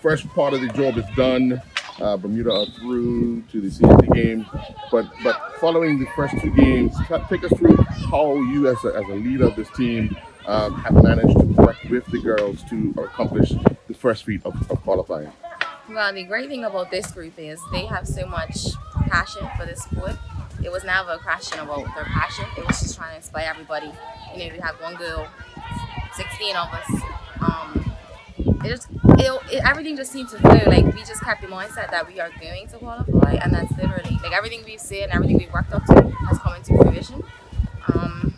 first part of the job is done. Bermuda are through to the CSD game, but following the first two games, take us through how you as a leader of this team have managed to work with the girls to accomplish the first feat of qualifying. Well, the great thing about this group is they have so much passion for this sport. It was never a question about their passion. It was just trying to inspire everybody. You know, we have one girl, 16 of us. Everything just seemed to flow. Like we just kept the mindset that we are going to qualify, and that's literally like everything we've said and everything we've worked up to has come into fruition. Um,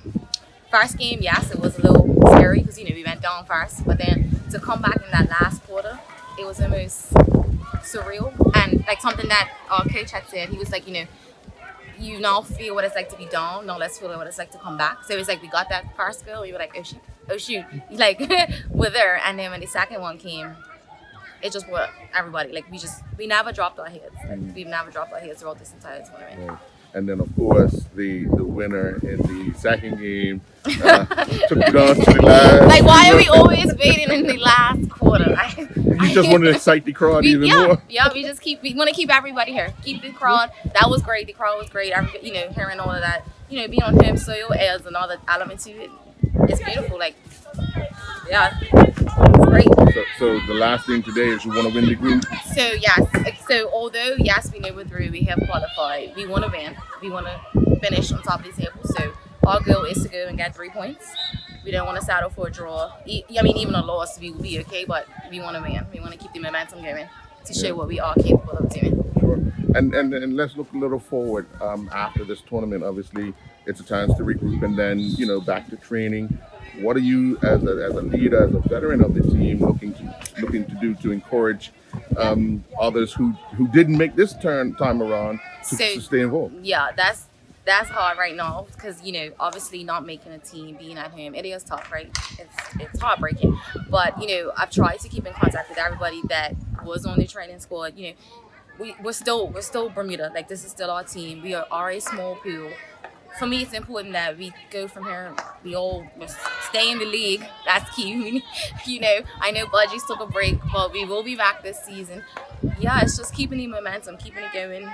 First game, yes, it was a little scary because we went down first, but then to come back in that last quarter, it was almost surreal and like something that our coach had said. He was like, you now feel what it's like to be down. Now let's feel what it's like to come back. So it's like we got that first goal, we were like, oh shoot, like we're there. And then when the second one came, it just brought everybody. Like we never dropped our heads. Like we've never dropped our heads throughout this entire tournament. Right. And then, of course, the winner in the second game took it on to the last. Like, why are we always waiting in the last quarter? You just want to excite the crowd even more. Yeah, we want to keep everybody here. Keep the crowd. That was great. The crowd was great. Hearing all of that, being on home soil adds another element to it. It's beautiful. Like, yeah, it's great. So the last thing today is you want to win the group. So yes. So although yes, we know we're through, we have qualified. We want to win. We want to finish on top of the table. So our goal is to go and get 3 points. We don't want to settle for a draw. Even a loss, we will be okay. But we want to win. We want to keep the momentum going to show what we are capable of doing. Sure. And let's look a little forward. After this tournament, obviously, it's a chance to regroup and then back to training. What are you, as a leader, as a veteran of the team, looking to do to encourage others who didn't make this time around to stay involved? Yeah, that's hard right now because obviously not making a team, being at home, it is tough, right? It's heartbreaking. But I've tried to keep in contact with everybody that was on the training squad. We're still Bermuda. Like this is still our team. We are a small pool. For me, it's important that we go from here. We all stay in the league. That's key. I know Budgies took a break, but we will be back this season. Yeah, it's just keeping the momentum, keeping it going.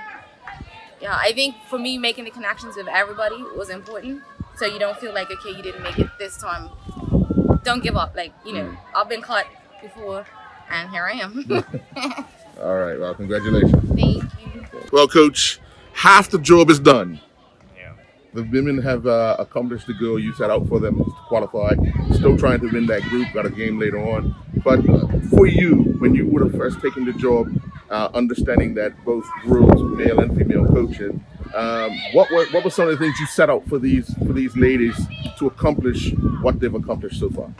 Yeah, I think for me, making the connections with everybody was important. So you don't feel like, okay, you didn't make it this time. Don't give up. Like, I've been cut before, and here I am. All right. Well, congratulations. Thank you. Well, Coach, half the job is done. The women have accomplished the goal you set out for them to qualify. Still trying to win that group. Got a game later on. But for you, when you would have first taken the job, understanding that both girls, male and female coaches, what were some of the things you set out for these ladies to accomplish what they've accomplished so far?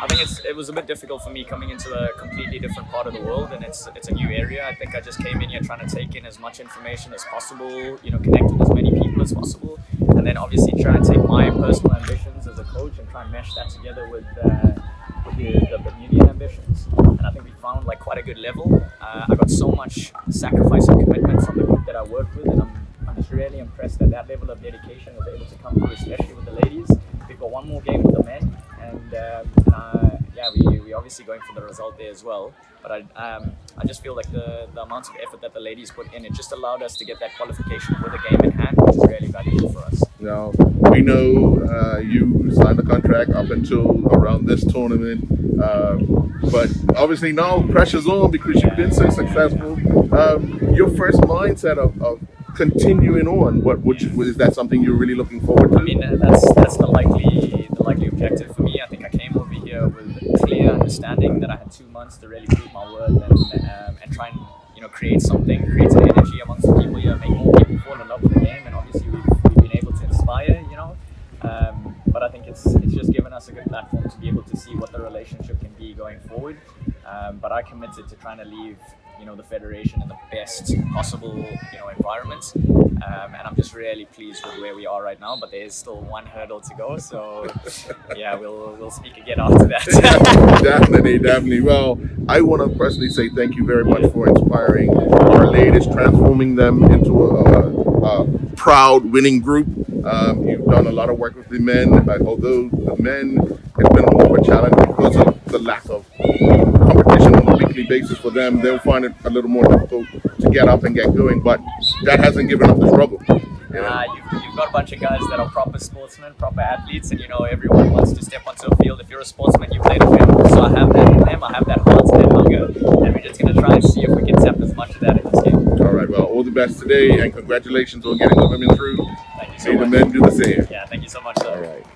I think it was a bit difficult for me coming into a completely different part of the world, and it's a new area. I think I just came in here trying to take in as much information as possible, connect with as many people as possible, and then obviously try and take my personal ambitions as a coach and try and mesh that together with the Bermudian ambitions. And I think we found quite a good level. I got so much sacrifice and commitment from the group that I worked with, and I'm just really impressed that level of dedication was able to come through, especially with the ladies. We've got one more game with the men, and we obviously going for the result there as well. But I just feel like the amount of effort that the ladies put in, it just allowed us to get that qualification with a game in hand, which is really valuable for us. Now, we know you signed the contract up until around this tournament, but obviously now pressure's on because you've been so successful. Your first mindset of continuing on, is that something you're really looking forward to? I mean, that's the likely objective for me. I think I came over here with a clear understanding that I had 2 months to really prove my worth and try and create an energy amongst the people here, make more people fall in love with the game, and obviously we've been able to inspire. But I think it's just given us a good platform to be able to see what the relationship can be going forward. But I committed to trying to leave the federation in the best possible environment, and I'm just really pleased with where we are right now. But there is still one hurdle to go, so yeah, we'll speak again after that. Definitely. Well, I want to personally say thank you very much for inspiring our ladies, transforming them into a proud winning group. You've done a lot of work with the men, although the men, it's been more of a challenge because of the lack of competition on a weekly basis for them, they'll find it a little more difficult to get up and get going. But that hasn't given up the struggle. You've got a bunch of guys that are proper sportsmen, proper athletes, and everyone wants to step onto a field. If you're a sportsman, you play the field. So I have that in them. I have that heart, that hunger, and we're just going to try and see if we can tap as much of that in this game. All right, well, all the best today, and congratulations on getting the women through. Thank you so May much. the men do the same. Yeah, thank you so much, sir. All right.